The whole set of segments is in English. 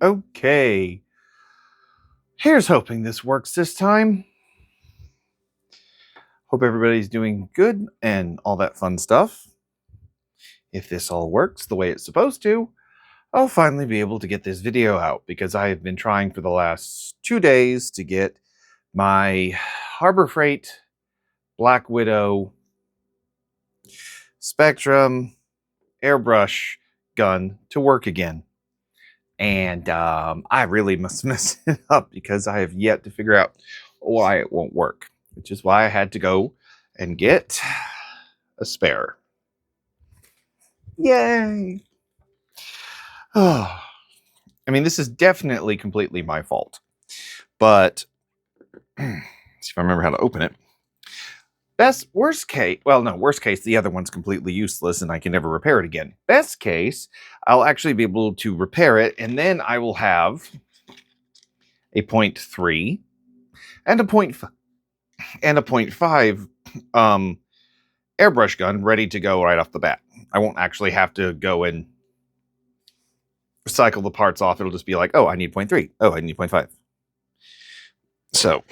Okay. Here's hoping this works this time. Hope everybody's doing good and all that fun stuff. If this all works the way it's supposed to, I'll finally be able to get this video out because I have been trying for the last 2 days to get my Harbor Freight Black Widow Spectrum airbrush gun to work again. And I really must mess it up because I have yet to figure out why it won't work, which is why I had to go and get a spare. Yay! Oh, I mean, this is definitely completely my fault, but see if I remember how to open it. Worst case, the other one's completely useless and I can never repair it again. Best case, I'll actually be able to repair it, and then I will have a 0.3 and a 0.5 airbrush gun ready to go right off the bat. I won't actually have to go and recycle the parts off. It'll just be like, oh, I need 0.3. Oh, I need 0.5. So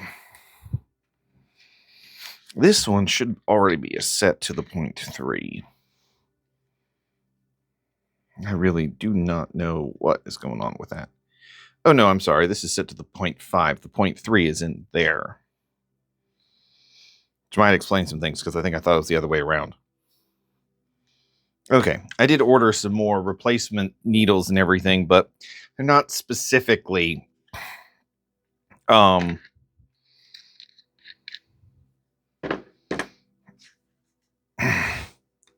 this one should already be set to the 0.3. I really do not know what is going on with that. Oh, no, I'm sorry. This is set to the 0.5. The 0.3 is in there. Which might explain some things because I think I thought it was the other way around. Okay, I did order some more replacement needles and everything, but they're not specifically they're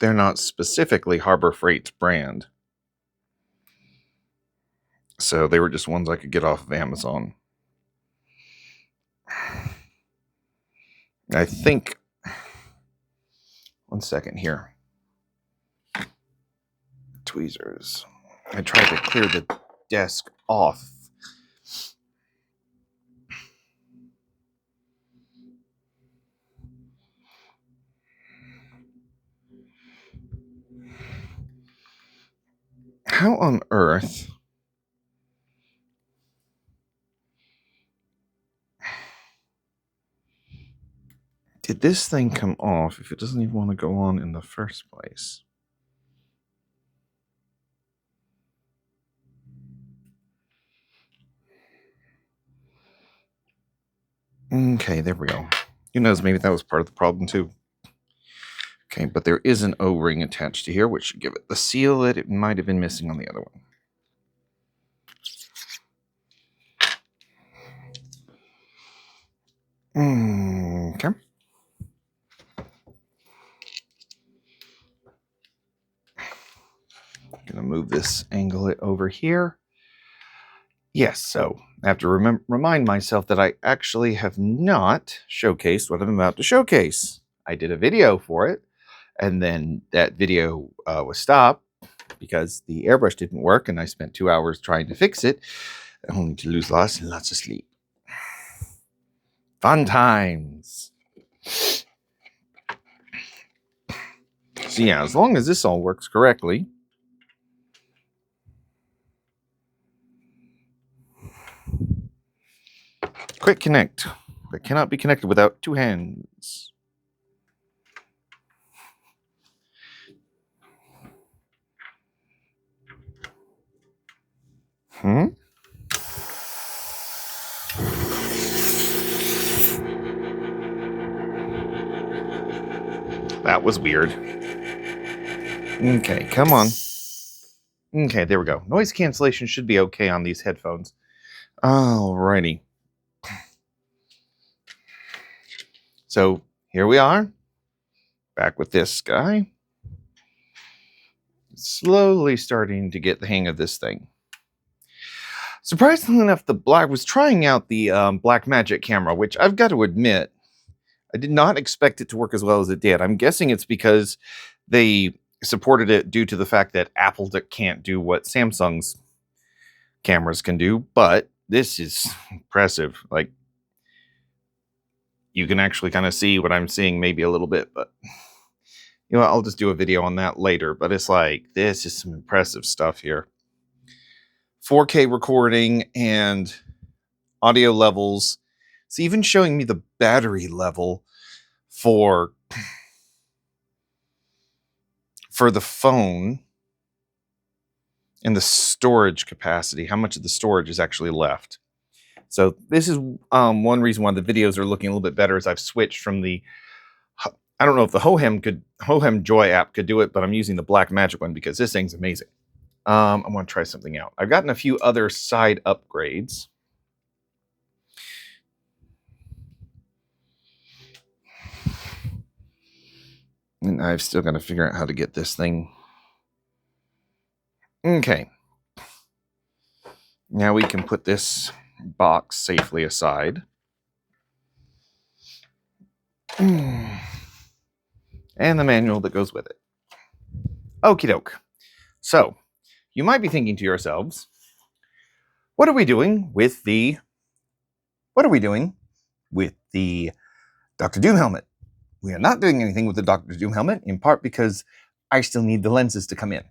not specifically Harbor Freight's brand. So they were just ones I could get off of Amazon. I think, one second here. Tweezers. I tried to clear the desk off. How on earth did this thing come off if it doesn't even want to go on in the first place? Okay, there we go. Who knows, maybe that was part of the problem too. Okay, but there is an O-ring attached to here, which should give it the seal that it might have been missing on the other one. Okay. I'm gonna move this, angle it over here. Yes, so I have to remind myself that I actually have not showcased what I'm about to showcase. I did a video for it, and then that video was stopped because the airbrush didn't work, and I spent 2 hours trying to fix it, only to lose lots and lots of sleep. Fun times. So yeah, as long as this all works correctly. Quick connect. That cannot be connected without 2 hands. That was weird. Okay, come on. Okay, there we go. Noise cancellation should be okay on these headphones. Alrighty. So here we are, back with this guy. Slowly starting to get the hang of this thing. Surprisingly enough, I was trying out the Blackmagic camera, which I've got to admit, I did not expect it to work as well as it did. I'm guessing it's because they supported it due to the fact that Apple can't do what Samsung's cameras can do, but this is impressive. Like, you can actually kind of see what I'm seeing maybe a little bit, but you know, I'll just do a video on that later. But it's like, this is some impressive stuff here. 4K recording and audio levels. It's even showing me the battery level for the phone and the storage capacity, how much of the storage is actually left. So this is one reason why the videos are looking a little bit better, is I've switched from the, I don't know if the Hohem Joy app could do it, but I'm using the Black Magic one because this thing's amazing. I want to try something out. I've gotten a few other side upgrades. And I've still got to figure out how to get this thing. Okay. Now we can put this box safely aside. And the manual that goes with it. Okie doke. So, you might be thinking to yourselves, what are we doing with the Dr. Doom helmet? We are not doing anything with the Dr. Doom helmet, in part because I still need the lenses to come in.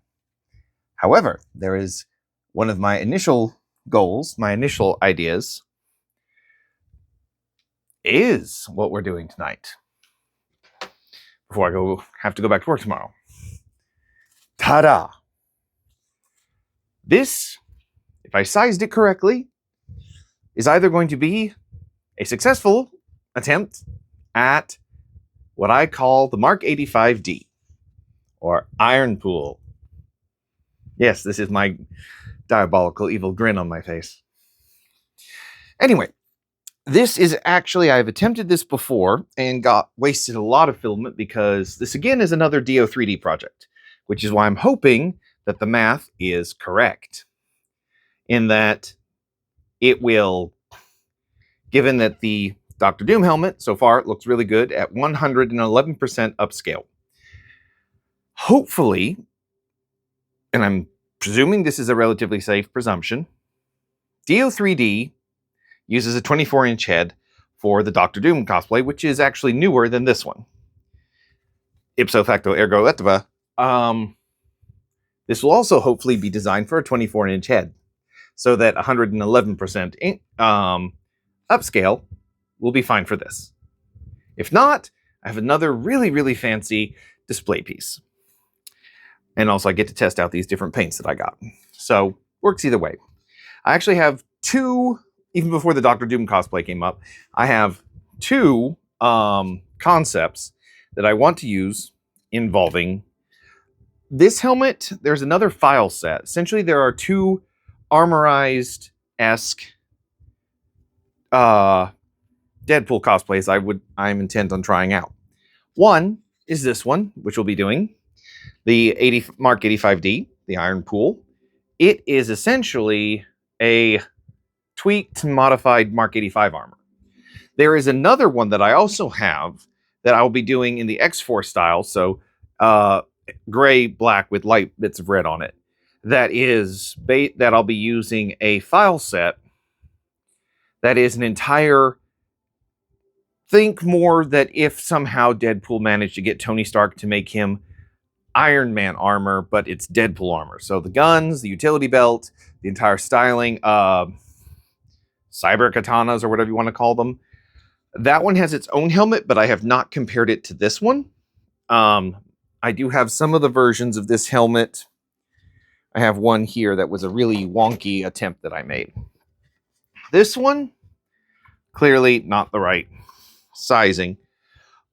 However, there is one of my initial goals, my initial ideas, is what we're doing tonight. Before I have to go back to work tomorrow. Ta-da! This, if I sized it correctly, is either going to be a successful attempt at what I call the Mk85D, or Iron Pool. Yes, this is my diabolical evil grin on my face. Anyway, this is actually, I've attempted this before and wasted a lot of filament because this again is another Do3D project, which is why I'm hoping that the math is correct. In that it will, given that the Dr. Doom helmet, so far it looks really good at 111% upscale. Hopefully, and I'm presuming this is a relatively safe presumption, Do3D uses a 24-inch head for the Dr. Doom cosplay, which is actually newer than this one. Ipso facto ergo etiva. This will also hopefully be designed for a 24-inch head, so that 111% upscale will be fine for this. If not, I have another really, really fancy display piece. And also I get to test out these different paints that I got. So, works either way. I actually have two, even before the Dr. Doom cosplay came up, I have two concepts that I want to use involving this helmet. There's another file set. Essentially, there are two armorized-esque Deadpool cosplays I'm intent on trying out. One is this one, which we'll be doing, the Mk85D, the Iron Pool. It is essentially a tweaked, modified Mk85 armor. There is another one that I also have that I will be doing in the X-Force style, so gray, black with light bits of red on it. That I'll be using a file set that is an entire, think more that if somehow Deadpool managed to get Tony Stark to make him Iron Man armor, but it's Deadpool armor. So the guns, the utility belt, the entire styling, cyber katanas or whatever you want to call them. That one has its own helmet, but I have not compared it to this one. I do have some of the versions of this helmet. I have one here that was a really wonky attempt that I made. This one, clearly not the right sizing,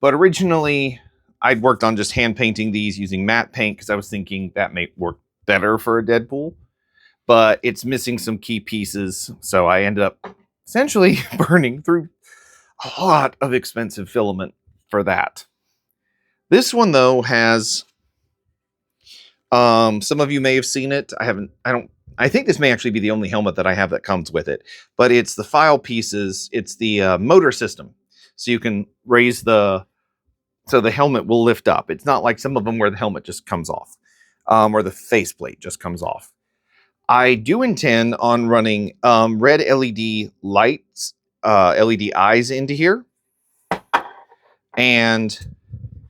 but originally I'd worked on just hand painting these using matte paint because I was thinking that may work better for a Deadpool, but it's missing some key pieces, so I ended up essentially burning through a lot of expensive filament for that. This one though has, some of you may have seen it. I think this may actually be the only helmet that I have that comes with it, but it's the file pieces. It's the motor system. So you can raise so the helmet will lift up. It's not like some of them where the helmet just comes off, or the faceplate just comes off. I do intend on running red LED lights, LED eyes into here. And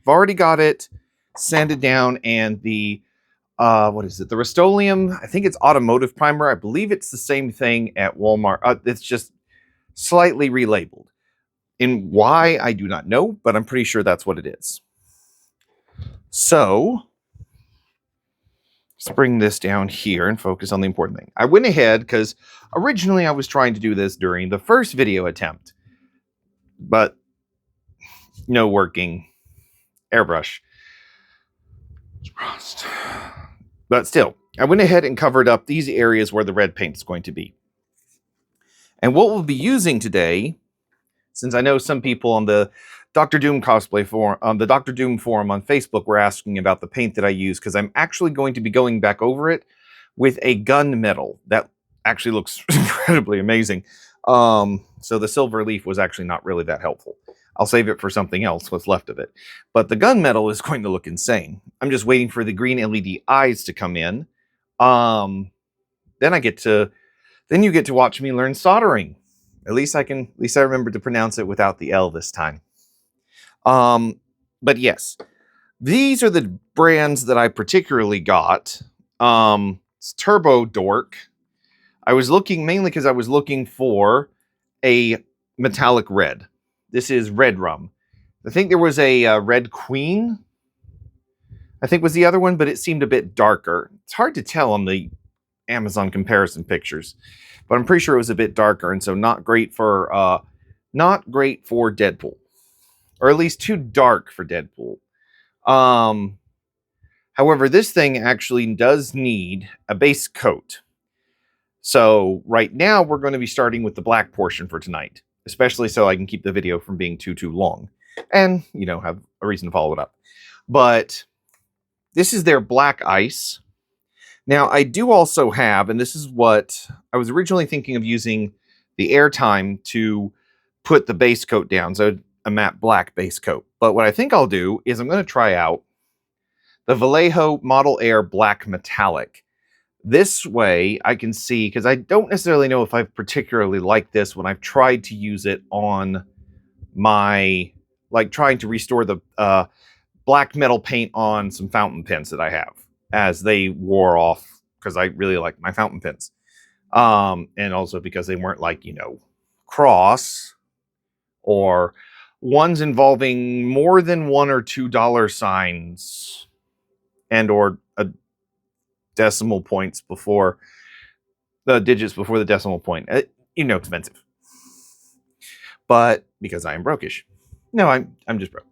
I've already got it sanded down, and the what is it? The Rust-Oleum, I think it's automotive primer. I believe it's the same thing at Walmart. It's just slightly relabeled. In why, I do not know, but I'm pretty sure that's what it is. So let's bring this down here and focus on the important thing. I went ahead because originally I was trying to do this during the first video attempt, but no working airbrush. But still, I went ahead and covered up these areas where the red paint is going to be. And what we'll be using today, since I know some people on the Dr. Doom cosplay forum, on the Dr. Doom forum on Facebook, were asking about the paint that I use, because I'm actually going to be going back over it with a gunmetal that actually looks incredibly amazing. So the silver leaf was actually not really that helpful. I'll save it for something else, what's left of it. But the gunmetal is going to look insane. I'm just waiting for the green LED eyes to come in. Then you get to watch me learn soldering. At least I remember to pronounce it without the L this time. But yes, these are the brands that I particularly got. It's Turbo Dork. I was looking mainly because I was looking for a metallic red. This is Red Rum. I think there was a Red Queen, I think was the other one, but it seemed a bit darker. It's hard to tell on the Amazon comparison pictures, but I'm pretty sure it was a bit darker, and so not great for Deadpool, or at least too dark for Deadpool. However, this thing actually does need a base coat. So right now we're going to be starting with the black portion for tonight, especially so I can keep the video from being too long and, have a reason to follow it up. But this is their black ice. Now I do also have, and this is what I was originally thinking of, using the airtime to put the base coat down. So a matte black base coat. But what I think I'll do is I'm going to try out the Vallejo Model Air Black Metallic. This way I can see, because I don't necessarily know if I particularly like this when I've tried to use it on my, trying to restore the black metal paint on some fountain pens that I have, as they wore off, because I really like my fountain pens. And also because they weren't cross, or ones involving more than $1 or $2 signs, and or a decimal points before the digits before the decimal point. Expensive. But because I am brokish. No, I'm just broke.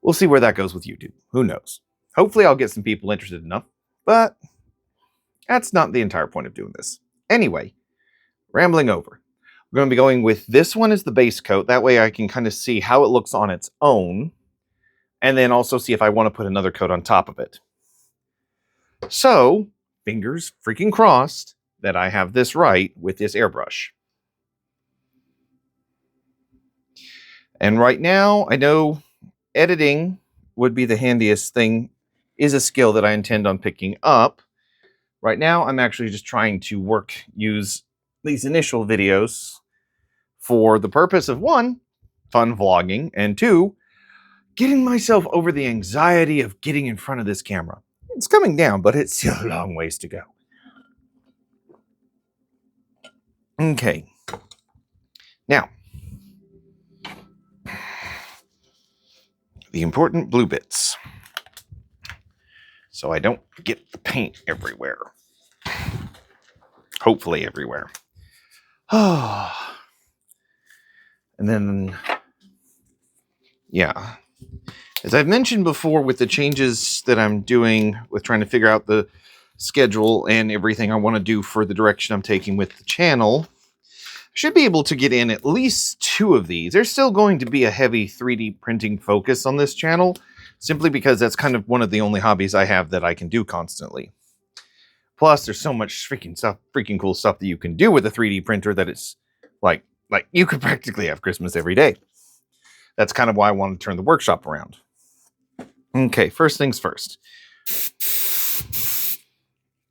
We'll see where that goes with YouTube. Who knows? Hopefully I'll get some people interested enough, but that's not the entire point of doing this. Anyway, rambling over. We're going to be going with this one as the base coat. That way I can kind of see how it looks on its own, and then also see if I want to put another coat on top of it. So, fingers freaking crossed that I have this right with this airbrush. And right now, I know editing would be the handiest thing, is a skill that I intend on picking up. Right now, I'm actually just trying to use these initial videos for the purpose of, 1, fun vlogging, and 2, getting myself over the anxiety of getting in front of this camera. It's coming down, but it's still a long ways to go. Okay. Now, the important blue bits, so I don't get the paint everywhere. Hopefully everywhere. And then, yeah. As I've mentioned before, with the changes that I'm doing with trying to figure out the schedule and everything I want to do for the direction I'm taking with the channel, I should be able to get in at least 2 of these. There's still going to be a heavy 3D printing focus on this channel, simply because that's kind of one of the only hobbies I have that I can do constantly. Plus, there's so much freaking cool stuff that you can do with a 3D printer that it's like you could practically have Christmas every day. That's kind of why I wanted to turn the workshop around. Okay, first things first.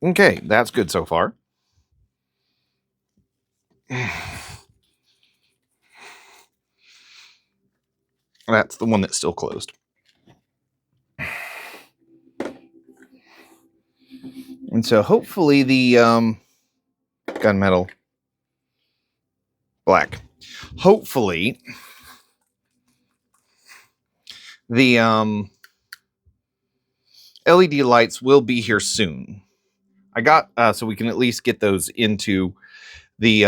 Okay, that's good so far. That's the one that's still closed. And so hopefully the gunmetal black. Hopefully the LED lights will be here soon. I got so we can at least get those into the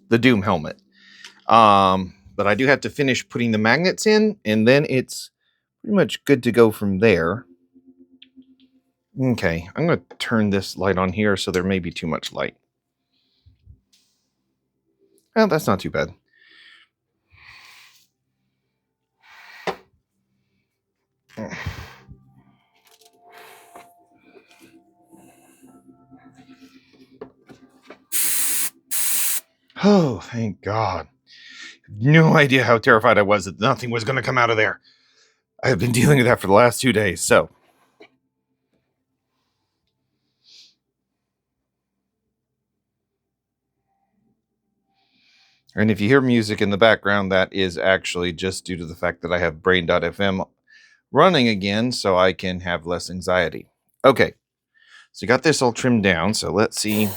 Doom helmet. But I do have to finish putting the magnets in, and then it's pretty much good to go from there. Okay, I'm going to turn this light on here, so there may be too much light. Well, that's not too bad. Oh, thank God. No idea how terrified I was that nothing was going to come out of there. I have been dealing with that for the last 2 days, so. And if you hear music in the background, that is actually just due to the fact that I have brain.fm running again, so I can have less anxiety. Okay, so you got this all trimmed down, so let's see.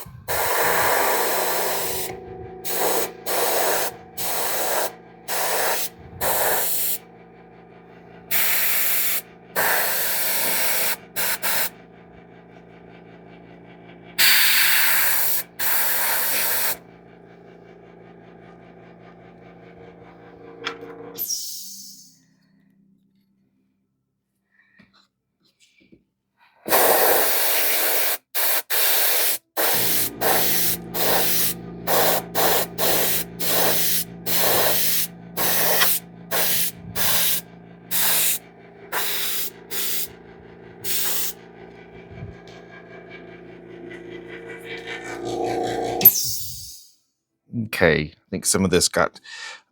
Okay, I think some of this got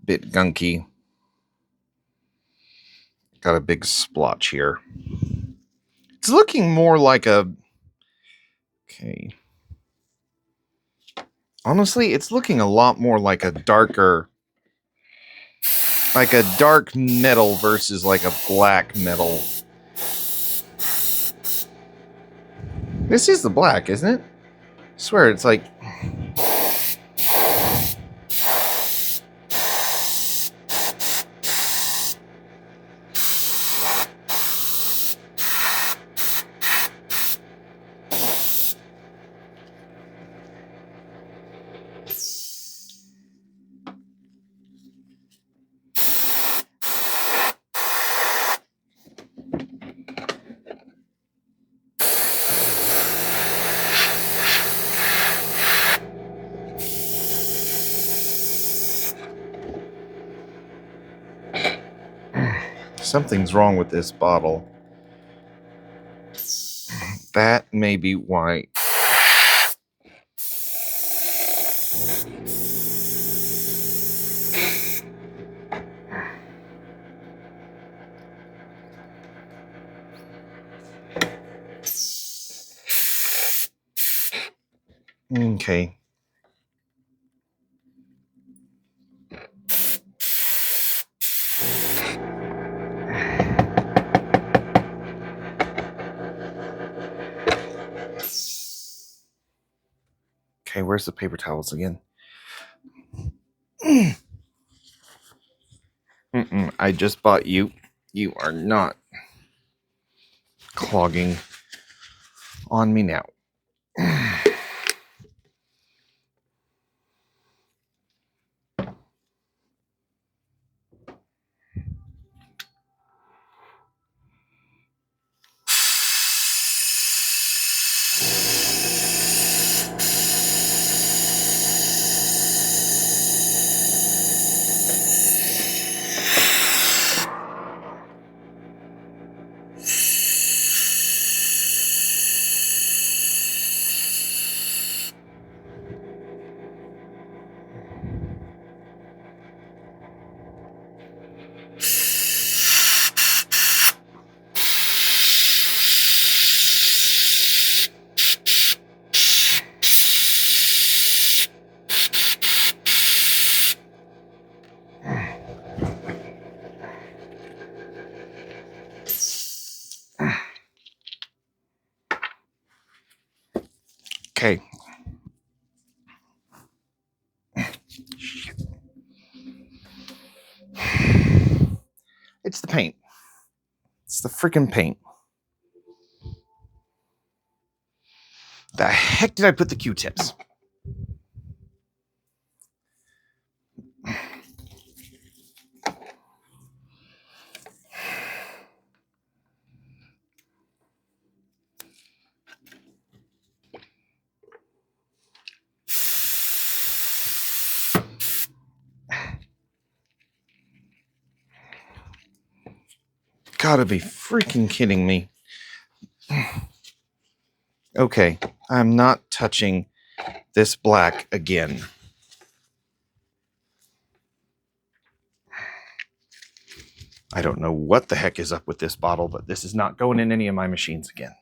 a bit gunky. Got a big splotch here. It's looking more like a... Okay. Honestly, it's looking a lot more like a darker... Like a dark metal versus like a black metal. This is the black, isn't it? I swear, it's like... Something's wrong with this bottle. That may be why. Okay. Okay, where's the paper towels again? I just bought you. You are not clogging on me now. Okay. It's the paint. It's the freaking paint. The heck did I put the Q-tips? Gotta be freaking kidding me. Okay, I'm not touching this black again. I don't know what the heck is up with this bottle, but this is not going in any of my machines again.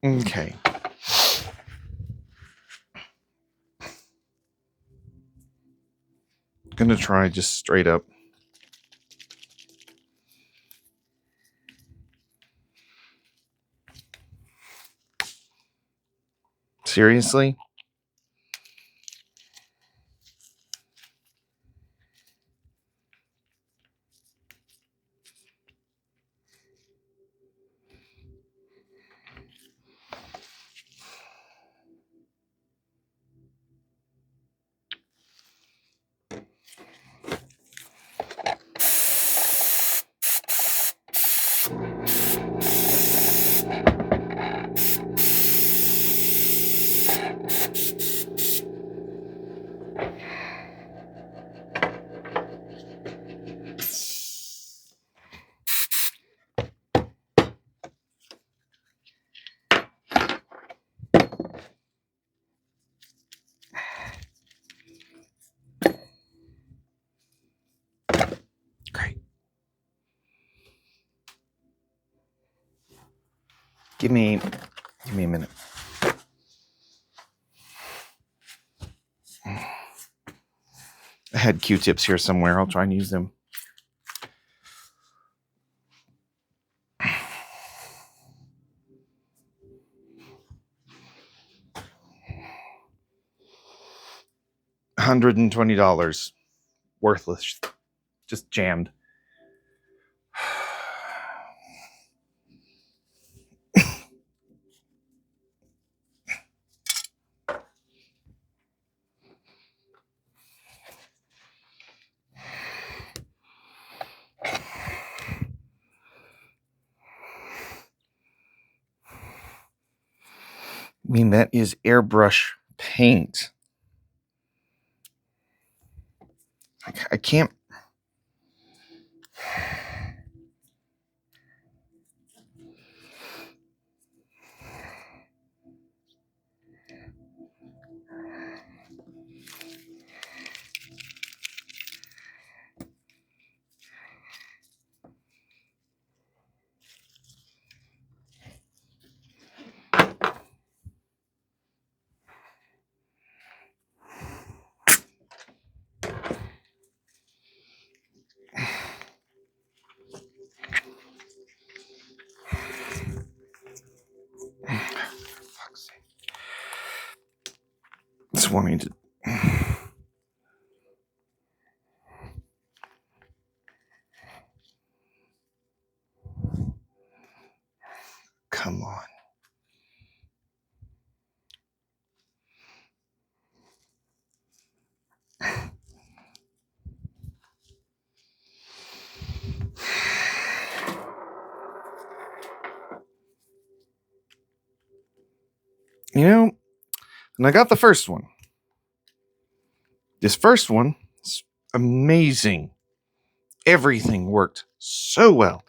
Okay. Gonna try just straight up. Seriously? Great. Give me a minute. I had Q-tips here somewhere. I'll try and use them. $120. Worthless. Just jammed. I mean, that is airbrush paint. I can't. Just wanting to. come on. You know, and I got the first one. This first one is amazing. Everything worked so well.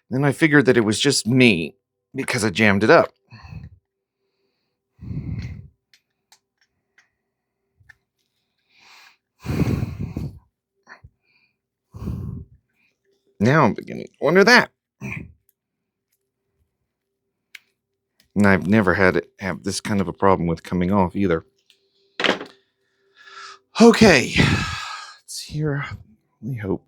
Then I figured that it was just me because I jammed it up. Now I'm beginning to wonder that. And I've never had it have this kind of a problem with coming off either. Okay, let's hear. We hope.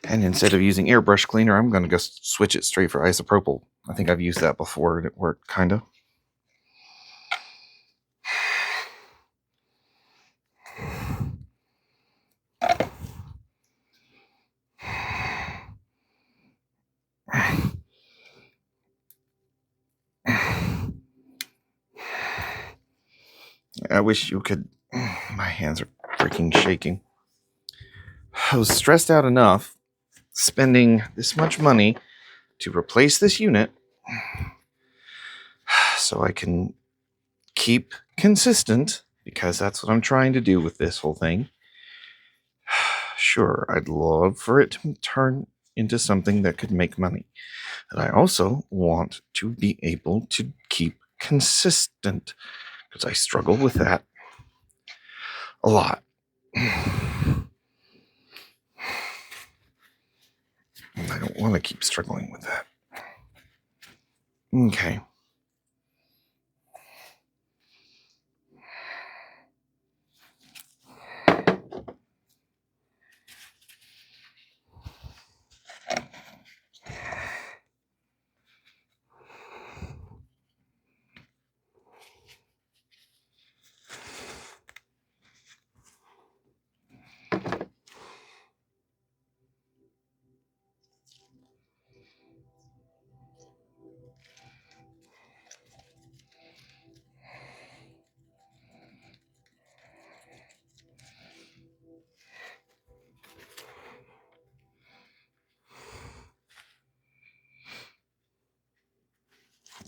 And instead of using airbrush cleaner, I'm going to go switch it straight for isopropyl. I think I've used that before and it worked kind of. I wish you could. My hands are freaking shaking. I was stressed out enough spending this much money to replace this unit so I can keep consistent, because that's what I'm trying to do with this whole thing. Sure, I'd love for it to turn into something that could make money. And I also want to be able to keep consistent, because I struggle with that a lot. And I don't want to keep struggling with that. Okay.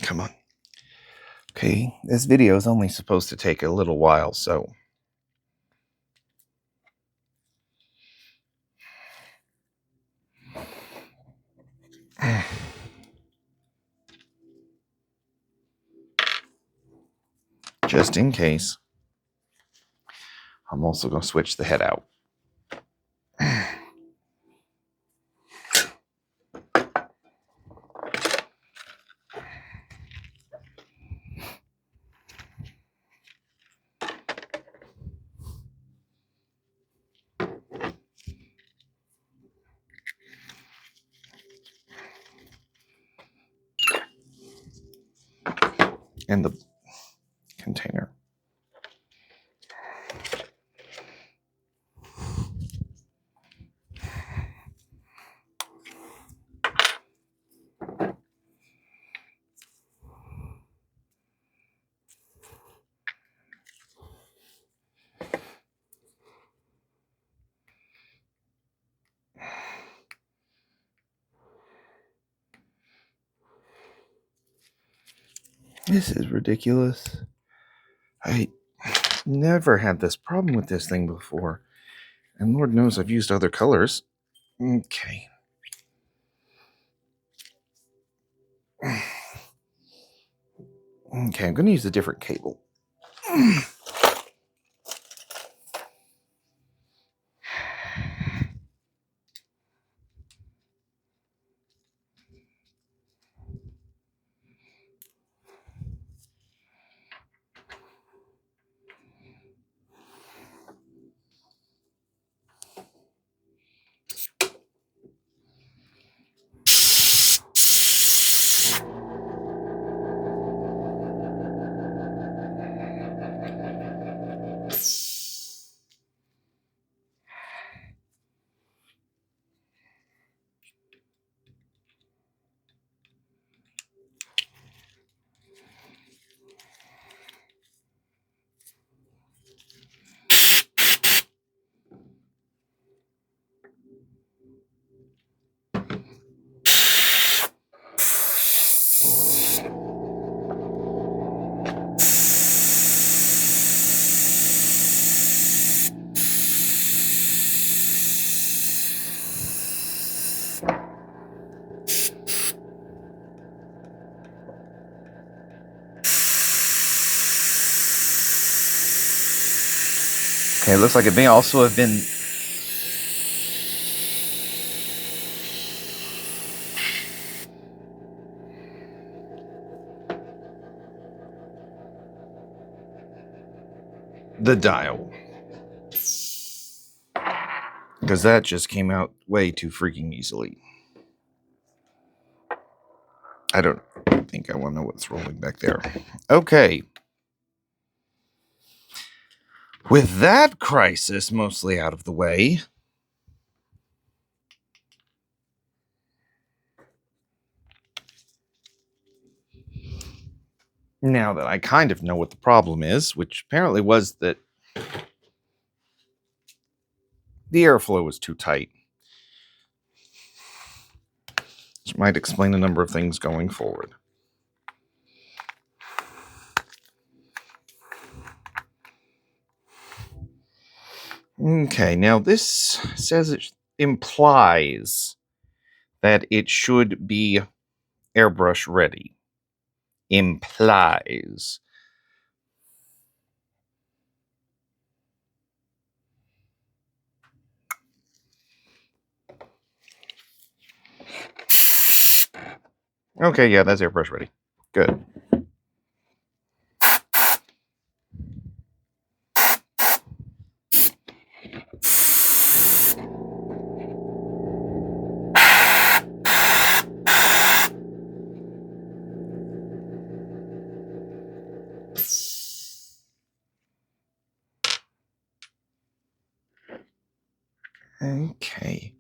Come on. Okay, this video is only supposed to take a little while, so just in case, I'm also going to switch the head out. And the container. This is ridiculous. I never had this problem with this thing before. And Lord knows I've used other colors. Okay. Okay, I'm going to use a different cable. Okay, it looks like it may also have been the dial. Because that just came out way too freaking easily. I don't think I want to know what's rolling back there. Okay. With that crisis mostly out of the way, now that I kind of know what the problem is, which apparently was that the airflow was too tight, which might explain a number of things going forward. Okay, now this says it implies that it should be airbrush ready. Implies. Okay, yeah, that's airbrush ready. Good. Okay.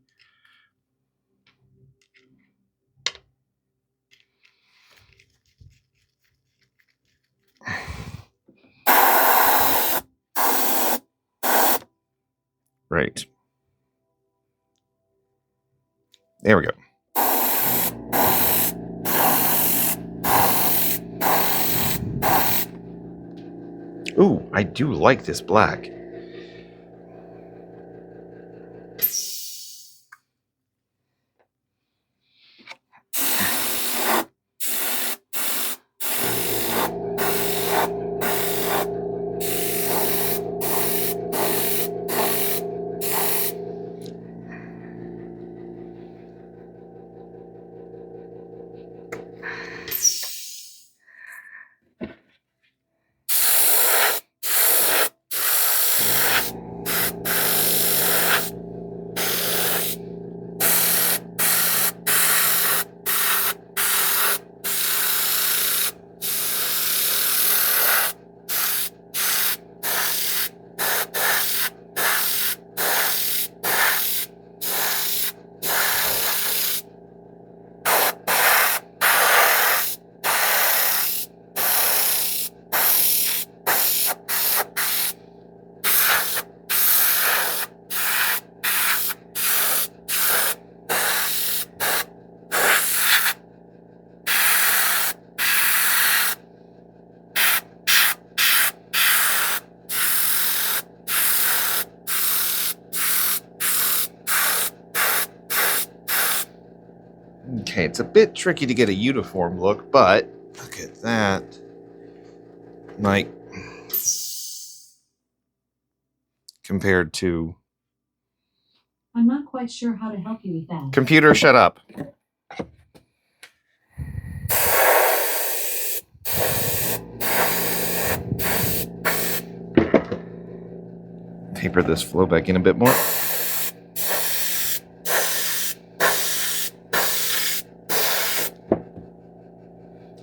Right. There we go. Ooh, I do like this black. Okay, it's a bit tricky to get a uniform look, but look at that. Like, compared to... I'm not quite sure how to help you with that. Computer, shut up. Taper this flow back in a bit more.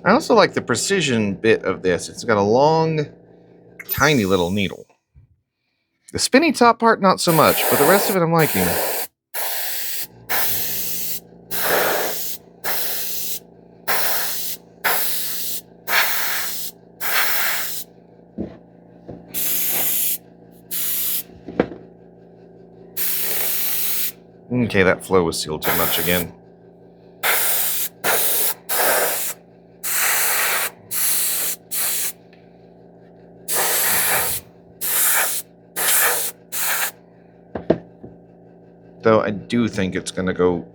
I also like the precision bit of this. It's got a long, tiny little needle. The spinny top part, not so much, but the rest of it I'm liking. Okay, that flow was sealed too much again. Though I do think it's going to go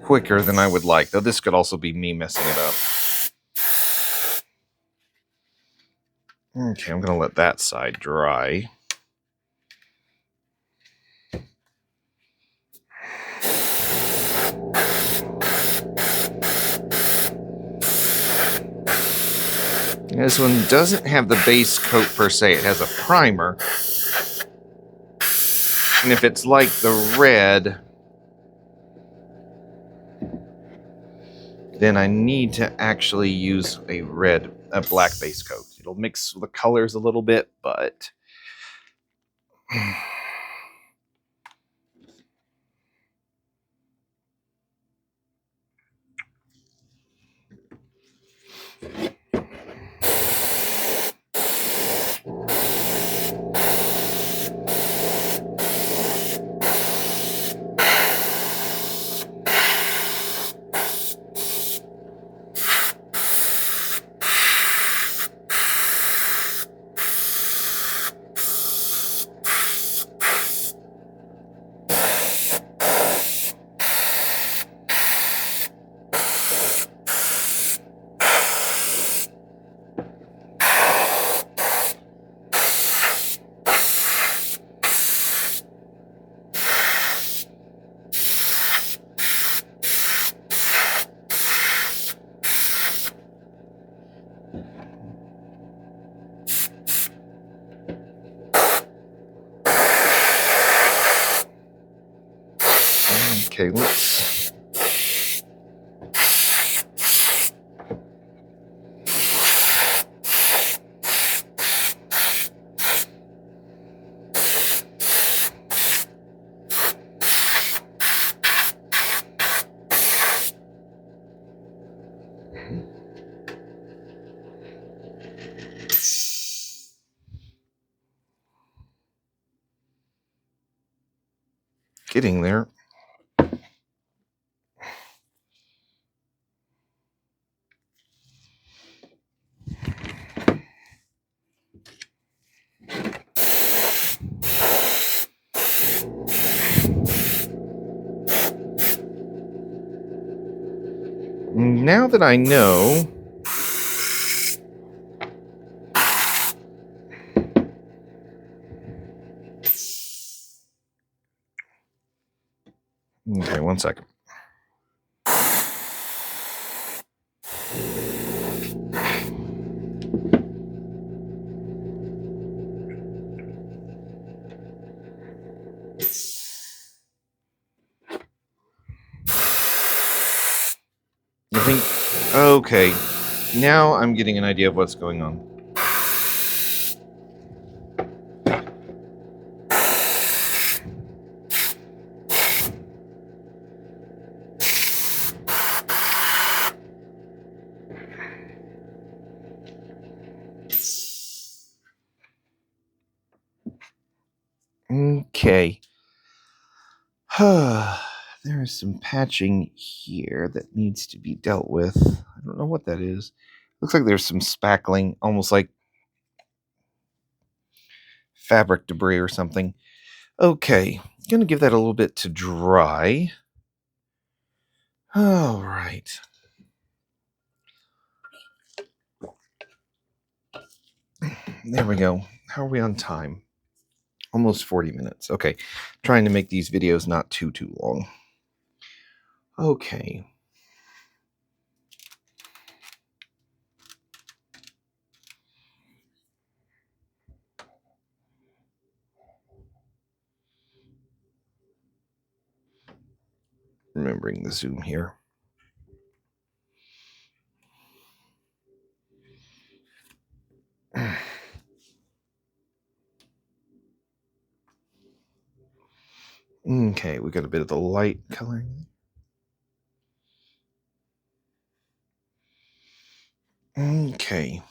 quicker than I would like. Though this could also be me messing it up. Okay, I'm going to let that side dry. This one doesn't have the base coat per se. It has a primer. And if it's like the red, then I need to actually use a black base coat. It'll mix the colors a little bit, but okay, let's getting there. Now that I know, okay, one second. I think, okay, now I'm getting an idea of what's going on. Okay. There's some patching here that needs to be dealt with. I don't know what that is. Looks like there's some spackling, almost like fabric debris or something. Okay, gonna give that a little bit to dry. All right. There we go. How are we on time? Almost 40 minutes. Okay. Trying to make these videos not too long. Okay. Remembering the zoom here. Okay, we got a bit of the light coloring. Okay.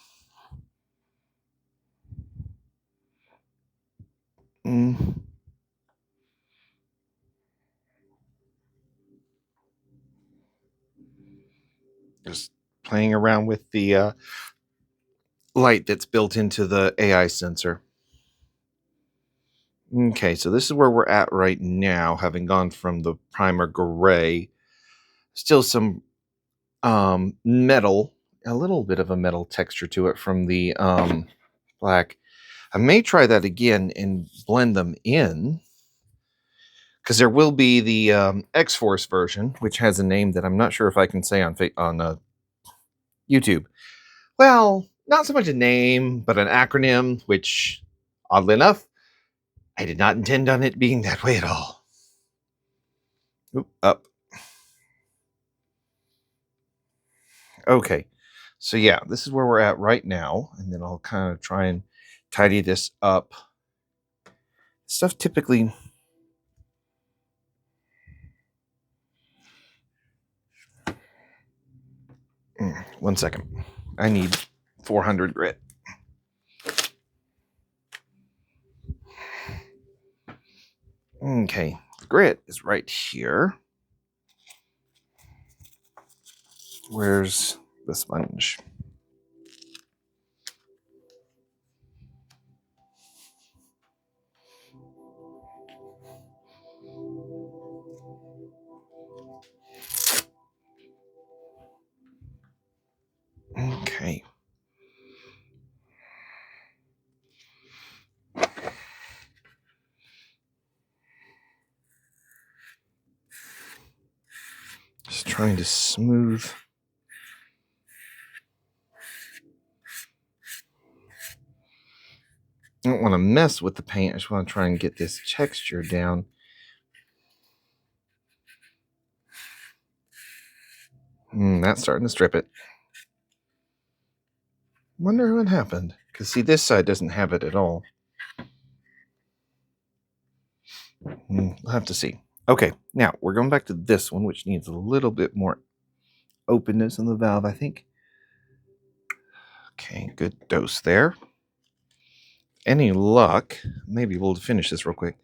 Just playing around with the light that's built into the AI sensor. Okay, so this is where we're at right now, having gone from the primer gray. Still some metal, a little bit of a metal texture to it from the black. I may try that again and blend them in, because there will be the X-Force version, which has a name that I'm not sure if I can say on YouTube. Well, not so much a name, but an acronym, which, oddly enough, I did not intend on it being that way at all. Oop, up. Okay, so yeah, this is where we're at right now, and then I'll kind of try and tidy this up. Stuff typically... One second. I need 400 grit. Okay, the grit is right here. Where's the sponge? Okay. Just trying to smooth. I don't want to mess with the paint. I just want to try and get this texture down. That's starting to strip it. Wonder what happened. Because see, this side doesn't have it at all. We'll have to see. Okay, now we're going back to this one, which needs a little bit more openness in the valve, I think. Okay, good dose there. Any luck, maybe we'll finish this real quick.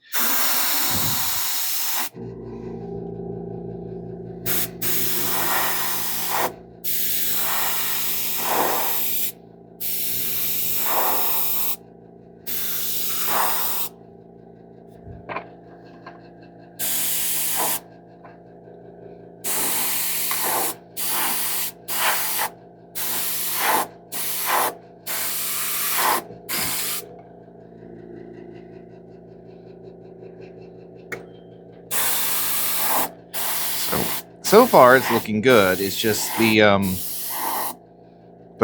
So far, it's looking good. It's just the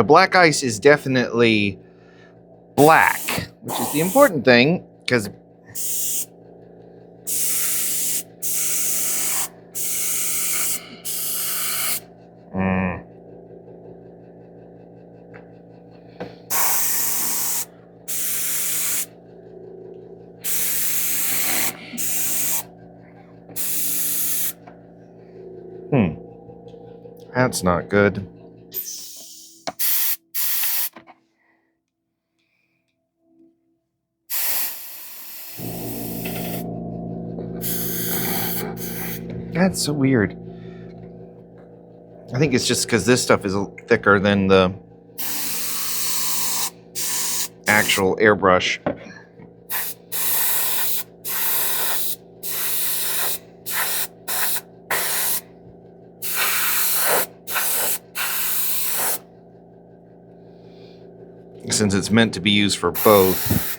black ice is definitely black, which is the important thing, because that's not good. That's so weird. I think it's just because this stuff is thicker than the actual airbrush. Since it's meant to be used for both.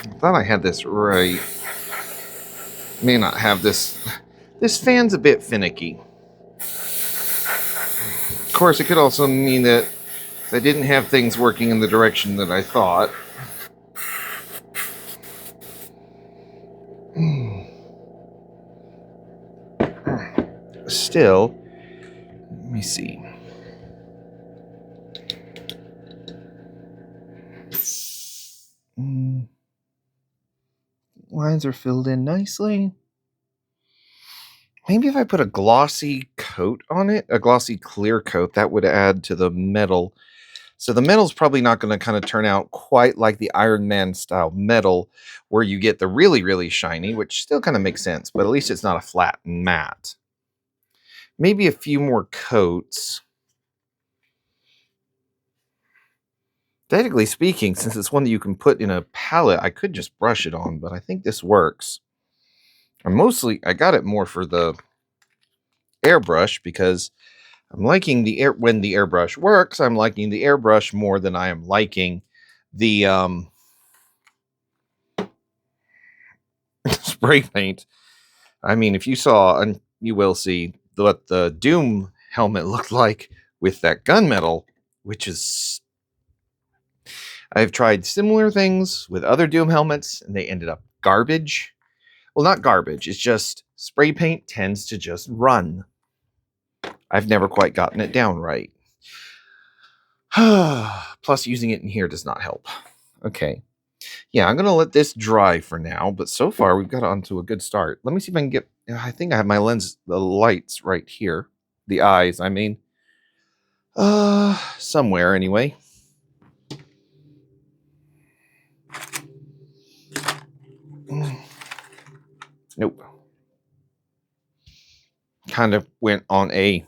I thought I had this right. May not have this. This fan's a bit finicky. Of course, it could also mean that I didn't have things working in the direction that I thought. Still, let me see. Lines are filled in nicely. Maybe if I put a glossy coat on it, a glossy clear coat, that would add to the metal. So the metal's probably not going to kind of turn out quite like the Ironman style metal, where you get the really, really shiny, which still kind of makes sense, but at least it's not a flat matte. maybe a few more coats. Technically speaking, since it's one that you can put in a palette, I could just brush it on, but I think this works. I got it more for the airbrush because I'm liking when the airbrush works, I'm liking the airbrush more than I am liking the spray paint. I mean, if you saw, and you will see what the Doom helmet looked like with that gunmetal, which is... I've tried similar things with other Doom helmets, and they ended up garbage. Well, not garbage. It's just spray paint tends to just run. I've never quite gotten it down right. Plus, using it in here does not help. Okay. Yeah, I'm going to let this dry for now, but so far we've got onto a good start. Let me see if I can get... I think I have my lens, the lights right here. The eyes, I mean. Somewhere anyway. Nope. Kind of went on a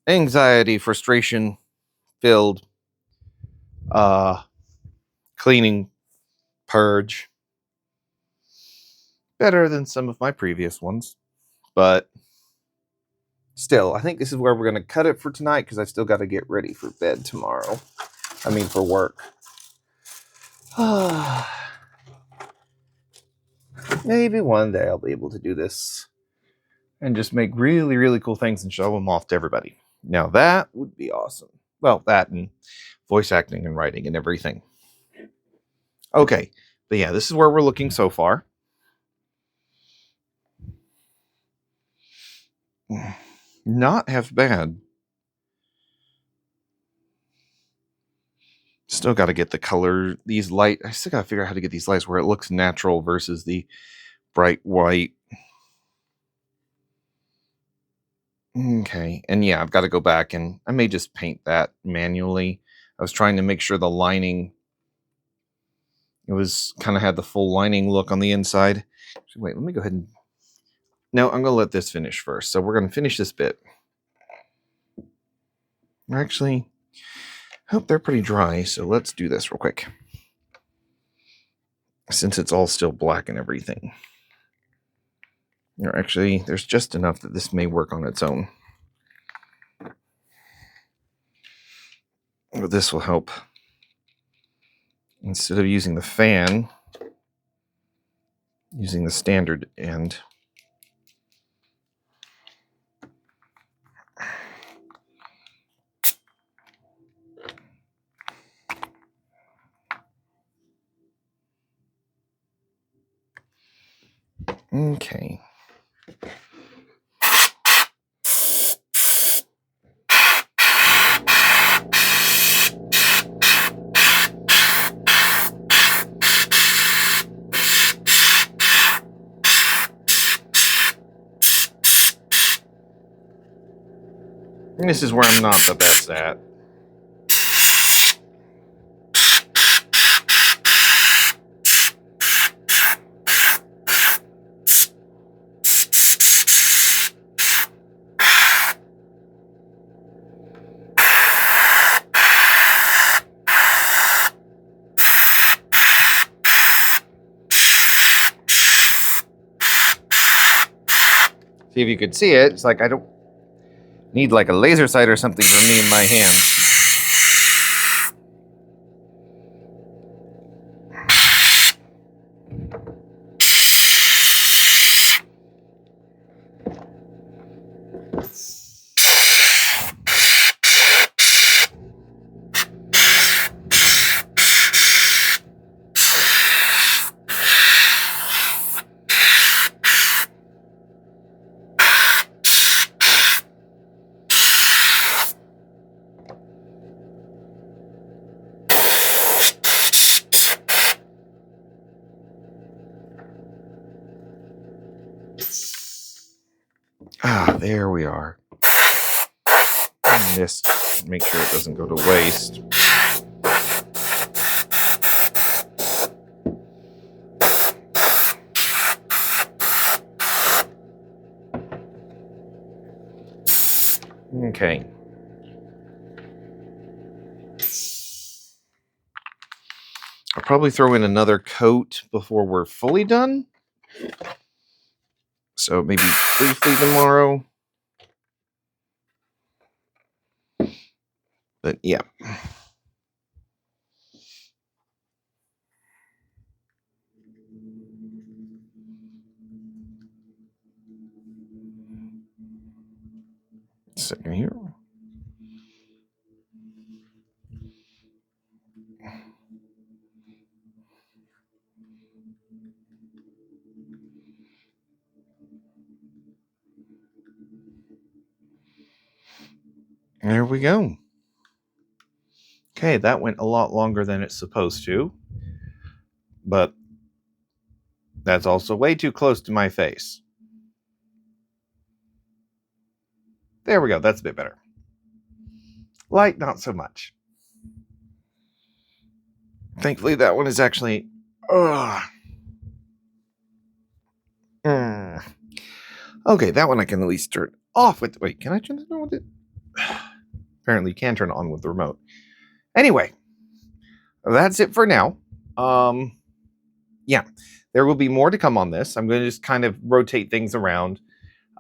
anxiety, frustration filled cleaning purge. Better than some of my previous ones, but still, I think this is where we're going to cut it for tonight because I've still got to get ready for bed tomorrow. I mean, for work. Maybe one day I'll be able to do this and just make really, really cool things and show them off to everybody. Now that would be awesome. Well, that and voice acting and writing and everything. Okay, but yeah, this is where we're looking so far. Not half bad. Still got to get the color, these light. I still got to figure out how to get these lights where it looks natural versus the bright white. Okay, and yeah, I've got to go back and I may just paint that manually. I was trying to make sure the lining, it was kind of had the full lining look on the inside. So wait, let me go ahead and... No, I'm going to let this finish first. So we're going to finish this bit. Actually, I hope they're pretty dry, so let's do this real quick. Since it's all still black and everything. Or actually, there's just enough that this may work on its own. But this will help. Instead of using the fan, using the standard end. Okay. And this is where I'm not the best at. See if you could see it. It's like I don't need like a laser sight or something for me in my hand. There we are. And this, make sure it doesn't go to waste. Okay. I'll probably throw in another coat before we're fully done. So maybe briefly tomorrow. But yeah. Second here. There we go. Okay, that went a lot longer than it's supposed to. But that's also way too close to my face. There we go. That's a bit better. Light, not so much. Thankfully, that one is actually... Okay, that one I can at least turn off with... Wait, can I turn that on with it? Apparently, you can turn it on with the remote. Anyway, that's it for now. Yeah, there will be more to come on this. I'm going to just kind of rotate things around.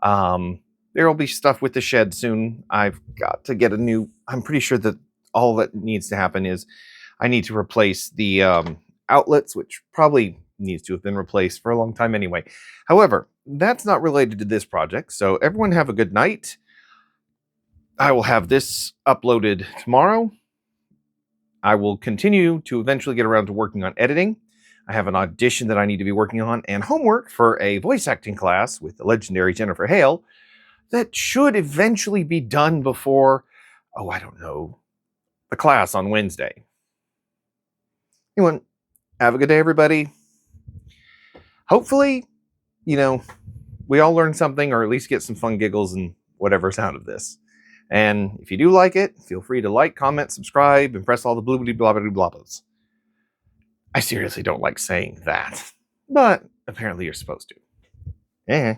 There will be stuff with the shed soon. I've got to get a new... I'm pretty sure that all that needs to happen is I need to replace the outlets, which probably needs to have been replaced for a long time anyway. However, that's not related to this project, so everyone have a good night. I will have this uploaded tomorrow. I will continue to eventually get around to working on editing. I have an audition that I need to be working on and homework for a voice acting class with the legendary Jennifer Hale that should eventually be done before, I don't know, the class on Wednesday. Anyway, have a good day, everybody. Hopefully, we all learn something or at least get some fun giggles and whatever's out of this. And if you do like it, feel free to like, comment, subscribe, and press all the bloobity blobbity blobbles. I seriously don't like saying that, but apparently you're supposed to.